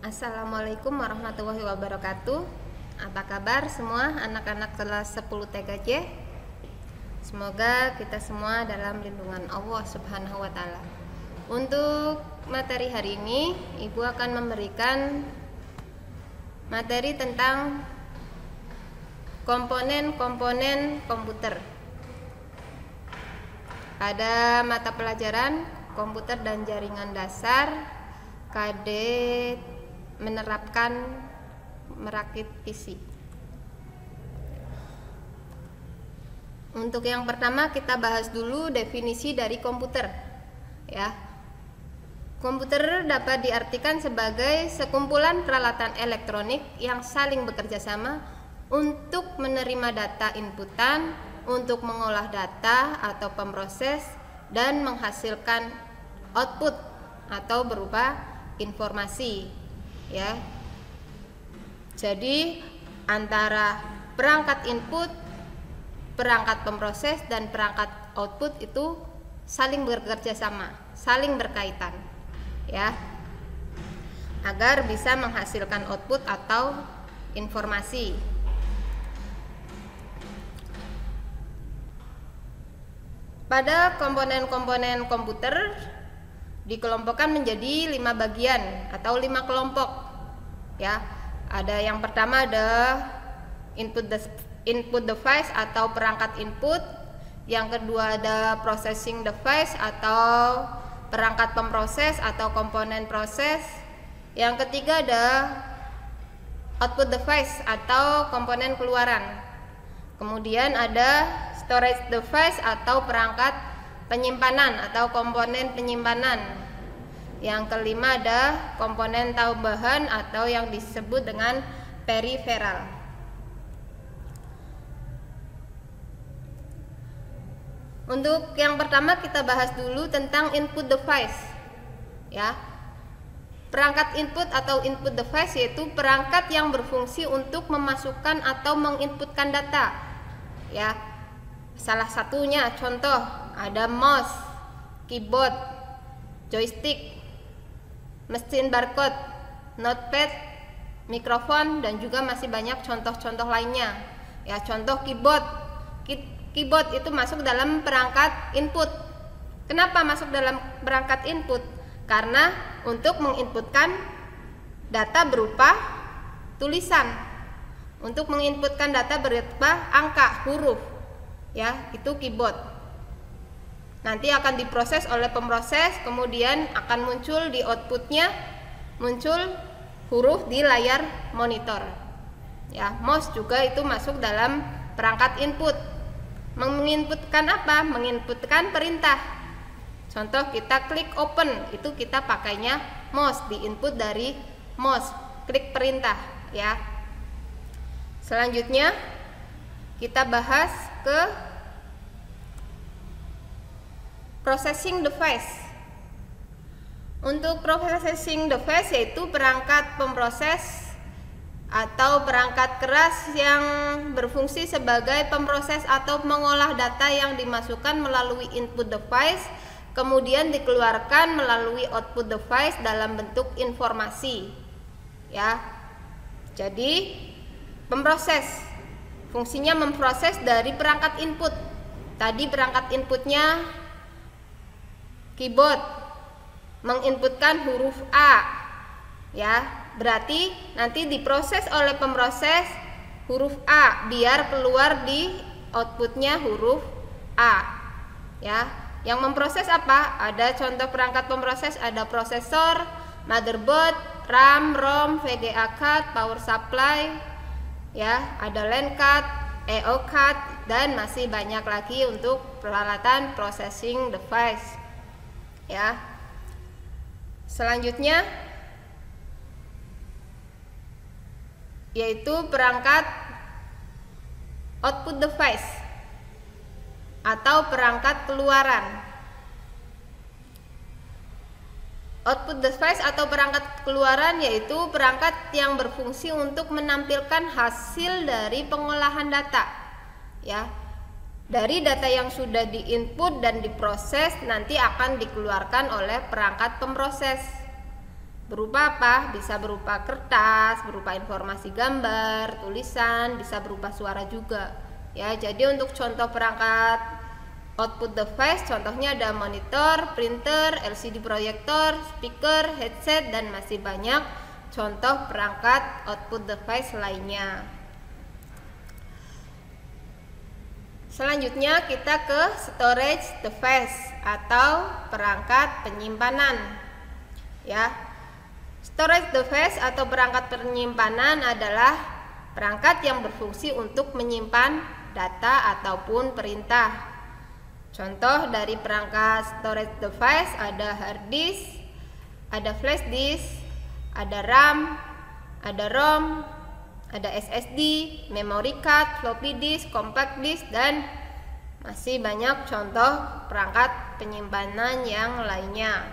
Assalamualaikum warahmatullahi wabarakatuh. Apa kabar semua anak-anak kelas 10 TKJ? Semoga kita semua dalam lindungan Allah Subhanahu wa taala. Untuk materi hari ini, Ibu akan memberikan materi tentang komponen-komponen komputer. Pada mata pelajaran komputer dan jaringan dasar, KD menerapkan merakit PC. Untuk yang pertama kita bahas dulu definisi dari komputer. Ya. Komputer dapat diartikan sebagai sekumpulan peralatan elektronik yang saling bekerja sama untuk menerima data inputan, untuk mengolah data atau pemroses dan menghasilkan output atau berupa informasi. Ya. Jadi antara perangkat input, perangkat pemroses dan perangkat output itu saling bekerja sama, saling berkaitan, ya, agar bisa menghasilkan output atau informasi. Pada komponen-komponen komputer dikelompokkan menjadi 5 bagian atau 5 kelompok. Ya, ada yang pertama ada input device atau perangkat input. Yang kedua ada processing device atau perangkat pemroses atau komponen proses. Yang ketiga ada output device atau komponen keluaran. Kemudian ada storage device atau perangkat penyimpanan atau komponen penyimpanan. Yang kelima ada komponen tambahan atau yang disebut dengan peripheral. Untuk yang pertama kita bahas dulu tentang input device. Ya. Perangkat input atau input device yaitu perangkat yang berfungsi untuk memasukkan atau menginputkan data. Ya. Salah satunya contoh ada mouse, keyboard, joystick, mesin barcode, notepad, mikrofon, dan juga masih banyak contoh-contoh lainnya. Ya, contoh keyboard. Keyboard itu masuk dalam perangkat input. Kenapa masuk dalam perangkat input? Karena untuk menginputkan data berupa tulisan. Untuk menginputkan data berupa angka, huruf. Ya, itu keyboard. Nanti akan diproses oleh pemroses, kemudian akan muncul di outputnya, muncul huruf di layar monitor. Ya, mouse juga itu masuk dalam perangkat input. Menginputkan apa? Menginputkan perintah. Contoh kita klik open, itu kita pakainya mouse, di input dari mouse, klik perintah, ya. Selanjutnya kita bahas ke processing device. Untuk processing device yaitu perangkat pemroses atau perangkat keras yang berfungsi sebagai pemroses atau mengolah data yang dimasukkan melalui input device, kemudian dikeluarkan melalui output device dalam bentuk informasi. Ya. Jadi pemroses fungsinya memproses dari perangkat input. Tadi perangkat inputnya keyboard, menginputkan huruf A, ya, berarti nanti diproses oleh pemroses huruf A biar keluar di outputnya huruf A, ya. Yang memproses apa? Ada contoh perangkat pemroses, ada prosesor, motherboard, RAM, ROM, VGA card, power supply, ya, ada LAN card, EO card, dan masih banyak lagi untuk peralatan processing device. Ya. Selanjutnya yaitu perangkat output device atau perangkat keluaran. Output device atau perangkat keluaran yaitu perangkat yang berfungsi untuk menampilkan hasil dari pengolahan data. Ya. Dari data yang sudah diinput dan diproses nanti akan dikeluarkan oleh perangkat pemroses. Berupa apa? Bisa berupa kertas, berupa informasi gambar, tulisan, bisa berupa suara juga. Ya, jadi untuk contoh perangkat output device contohnya ada monitor, printer, LCD proyektor, speaker, headset, dan masih banyak contoh perangkat output device lainnya. Selanjutnya kita ke storage device atau perangkat penyimpanan. Ya. Storage device atau perangkat penyimpanan adalah perangkat yang berfungsi untuk menyimpan data ataupun perintah. Contoh dari perangkat storage device ada hard disk, ada flash disk, ada RAM, ada ROM, ada SSD, memory card, floppy disk, compact disk, dan masih banyak contoh perangkat penyimpanan yang lainnya.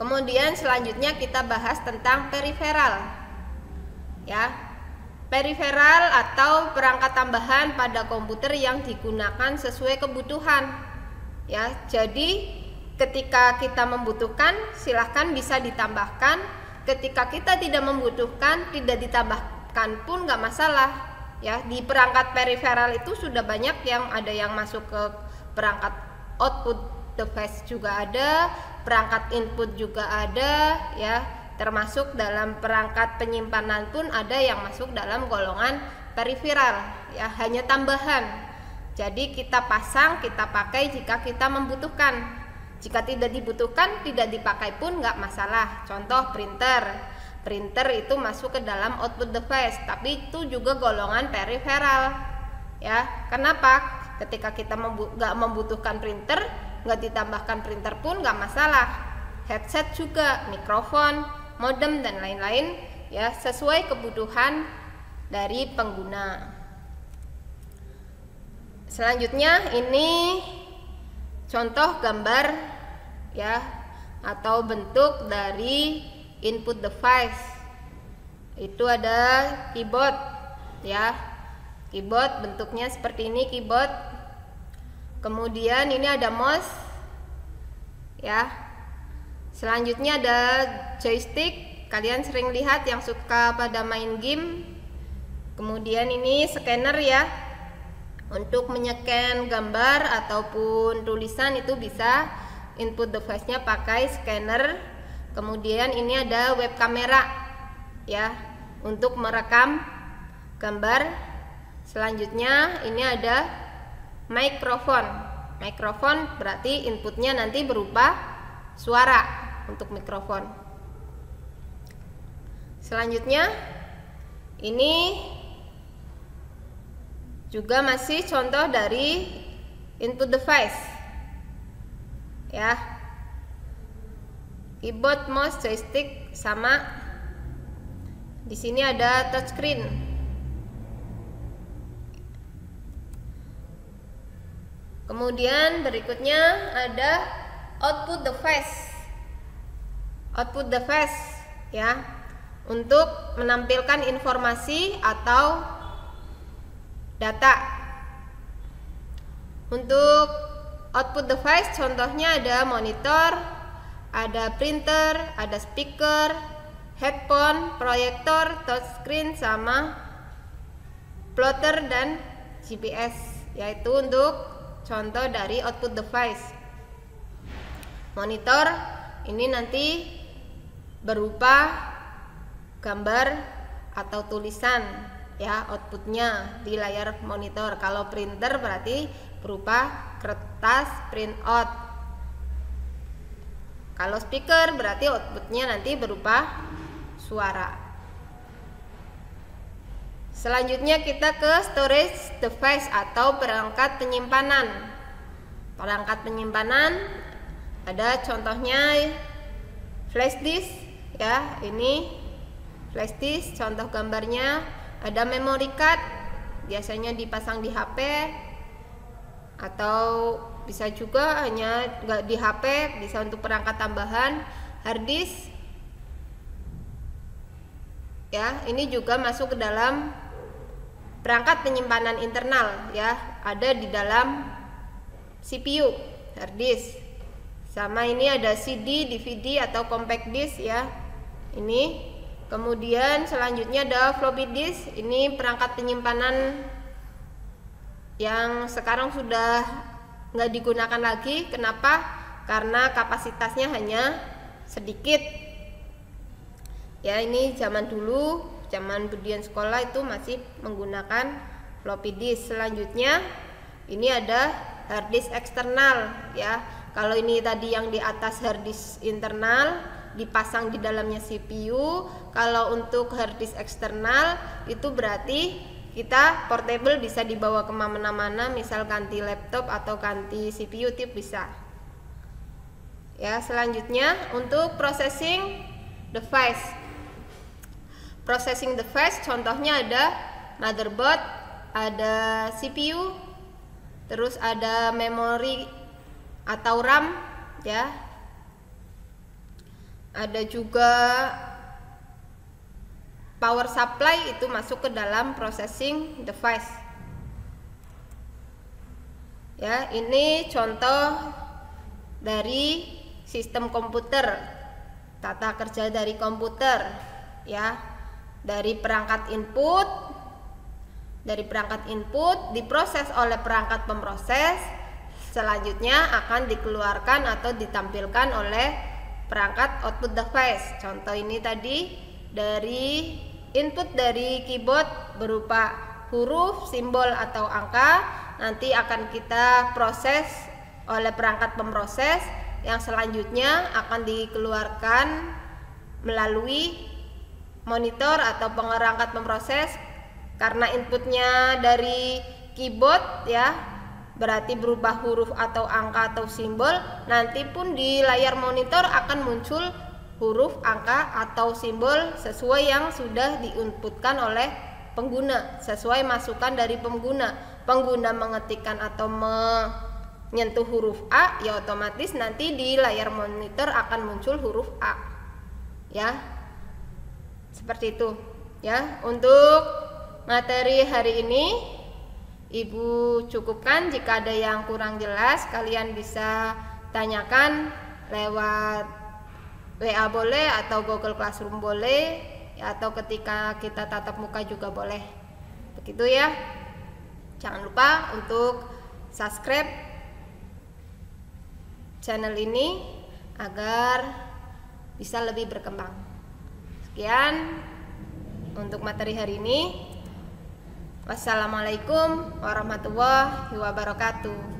Kemudian selanjutnya kita bahas tentang periferal. Ya. Periferal atau perangkat tambahan pada komputer yang digunakan sesuai kebutuhan. Ya, jadi ketika kita membutuhkan silahkan bisa ditambahkan. Ketika kita tidak membutuhkan, tidak ditambahkan pun nggak masalah. Ya, di perangkat periferal itu sudah banyak yang ada yang masuk ke perangkat output device juga ada, perangkat input juga ada, ya, termasuk dalam perangkat penyimpanan pun ada yang masuk dalam golongan periferal, ya, hanya tambahan. Jadi kita pasang, kita pakai jika kita membutuhkan. Jika tidak dibutuhkan, tidak dipakai pun nggak masalah. Contoh printer. Printer itu masuk ke dalam output device, tapi itu juga golongan periferal. Ya, kenapa? Ketika kita nggak membutuhkan printer, nggak ditambahkan printer pun nggak masalah. Headset juga, mikrofon, modem, dan lain-lain, ya, sesuai kebutuhan dari pengguna. Selanjutnya ini contoh gambar, ya, atau bentuk dari input device. Itu ada keyboard, ya. Keyboard bentuknya seperti ini, keyboard. Kemudian ini ada mouse, ya. Selanjutnya ada joystick. Kalian sering lihat yang suka pada main game. Kemudian ini scanner, ya. Untuk menyeken gambar ataupun tulisan itu bisa input device-nya pakai scanner. Kemudian ini ada web kamera, ya, untuk merekam gambar. Selanjutnya ini ada mikrofon. Mikrofon berarti inputnya nanti berupa suara untuk mikrofon. Selanjutnya ini juga masih contoh dari input device, ya. Keyboard, mouse, joystick sama. Di sini ada touchscreen. Kemudian berikutnya ada output device. Output device, ya, untuk menampilkan informasi atau data. Untuk output device contohnya ada monitor, ada printer, ada speaker, headphone, proyektor, touchscreen, sama plotter dan GPS, yaitu untuk contoh dari output device. Monitor ini nanti berupa gambar atau tulisan, ya, outputnya di layar monitor. Kalau printer berarti berupa kertas print out. Kalau speaker berarti outputnya nanti berupa suara. Selanjutnya kita ke storage device atau perangkat penyimpanan. Perangkat penyimpanan ada contohnya flash disk, ya, ini flash disk, contoh gambarnya ada memory card, biasanya dipasang di HP atau bisa juga hanya nggak di HP, bisa untuk perangkat tambahan. Hard disk, ya, ini juga masuk ke dalam perangkat penyimpanan internal, ya, ada di dalam CPU hard disk. Sama ini ada CD, DVD atau compact disk ya. Ini. Kemudian selanjutnya ada floppy disk. Ini perangkat penyimpanan yang sekarang sudah nggak digunakan lagi. Kenapa? Karena kapasitasnya hanya sedikit. Ya, ini zaman dulu, zaman Budian sekolah itu masih menggunakan floppy disk. Selanjutnya ini ada hard disk eksternal ya. Kalau ini tadi yang di atas hard disk internal dipasang di dalamnya CPU. Kalau untuk hard disk eksternal itu berarti kita portable, bisa dibawa kemana-mana, misal ganti laptop atau ganti CPU tip bisa. Ya, selanjutnya untuk processing device. Processing device contohnya ada motherboard, ada CPU, terus ada memori atau RAM ya. Ada juga power supply, itu masuk ke dalam processing device. Ya, ini contoh dari sistem komputer, tata kerja dari komputer ya. Dari perangkat input diproses oleh perangkat pemroses, selanjutnya akan dikeluarkan atau ditampilkan oleh perangkat output device. Contoh ini tadi dari input dari keyboard berupa huruf, simbol atau angka, nanti akan kita proses oleh perangkat pemroses, yang selanjutnya akan dikeluarkan melalui monitor atau perangkat pemroses. Karena inputnya dari keyboard ya, berarti berubah huruf atau angka atau simbol, nanti pun di layar monitor akan muncul huruf, angka atau simbol sesuai yang sudah diinputkan oleh pengguna, sesuai masukan dari pengguna. Pengguna mengetikkan atau menyentuh huruf A, ya otomatis nanti di layar monitor akan muncul huruf A. Ya. Seperti itu, ya. Untuk materi hari ini Ibu cukupkan. Jika ada yang kurang jelas, kalian bisa tanyakan lewat WA boleh, atau Google Classroom boleh, ya, atau ketika kita tatap muka juga boleh. Begitu ya. Jangan lupa untuk subscribe channel ini agar bisa lebih berkembang. Sekian untuk materi hari ini. Wassalamualaikum warahmatullahi wabarakatuh.